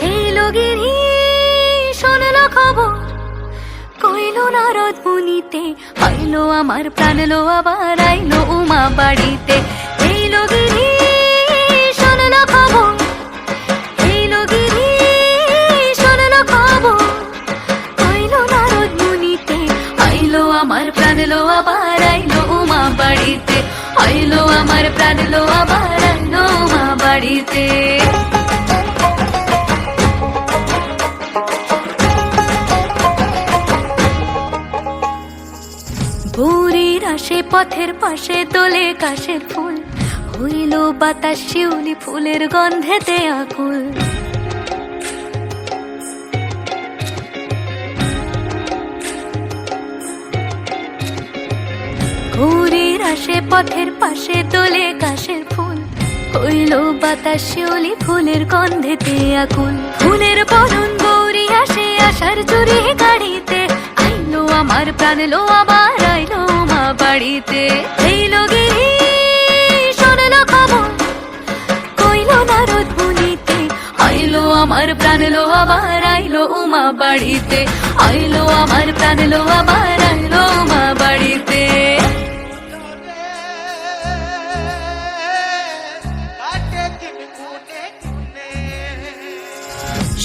Hello গিরি শোনলো খবর, কইলো নারদ মুনিতে, আইলো আমার প্রাণ লো আবার আইলো উমা বাড়িতে। হেলো গিরি শোনলো খবর, হেলো গিরি শোনলো খবর, কইলো নারদ মুনিতে, আইলো আমার প্রাণ লো আবার আইলো উমা বাড়িতে, আইলো আমার প্রাণ লো আবার আইলো উমা বাড়িতে। ভোরের আসে পথের পাশে তোলে কাশের ফুল, হইল বাতাস শিউলি ফুলের গন্ধেতে আকুল। ভোরের আসে পথের পাশে তোলে কাশের ফুল, হইল বাতাস শিউলি ফুলের গন্ধেতে আকুল। ফুলের বরণ গৌরী আসে আশার চুরি গাড়িতে, আইলো আমার প্রাণ লো আবার আইলো মা বাড়িতে। হেলো গিরি শোনলো খবর, কইলো নারদ মুনিতে, আইলো আমার প্রাণ লো আবার আইলো উমা বাড়িতে, আইলো আমার প্রাণ লো আবার আইলো উমা বাড়িতে।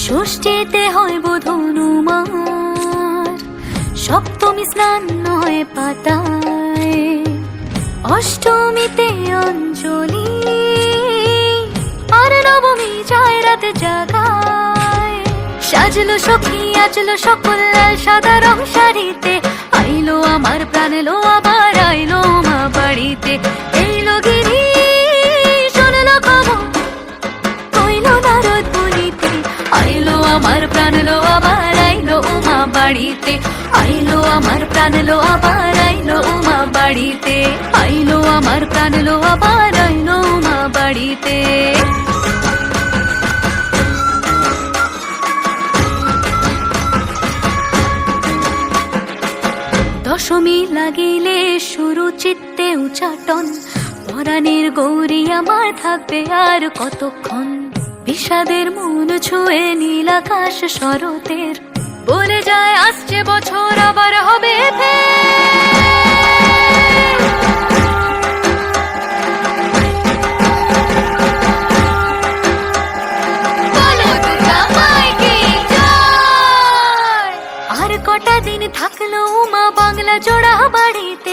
ষষ্ঠীতে হয় বোধনুমার, সপ্তমী স্নান নয় পাতায়, অষ্টমীতে অঞ্জলি, আর নবমী যায় রাতে জাগায়। সাজলো সখী আজলো সকল লাল সাদা রং শাড়িতে, আইলো আমার প্রাণ লো আবার আইলো মা বাড়িতে। এইলো গিরি শোনলো খবর, কইলো নারদ মুনিতে, আইলো আমার প্রাণ লো আবার আইলো উমা বাড়িতে, আইলো আমার প্রাণ লো আবার আইলো উমা বাড়িতে, আইলো আমার প্রাণ লো আবার আইলো উমা বাড়িতে। দশমী লাগিলে শুরু চিত্তে উচাটন, পরাণের গৌরী আমার থাকবে আর কতক্ষণ। বিষাদের মন ছুঁয়ে নীল আকাশ শরতের, বলে যায় আসছে বছর আবার হবে আর কটা দিন থাকলো উমা বাংলা জোড়া বাড়িতে।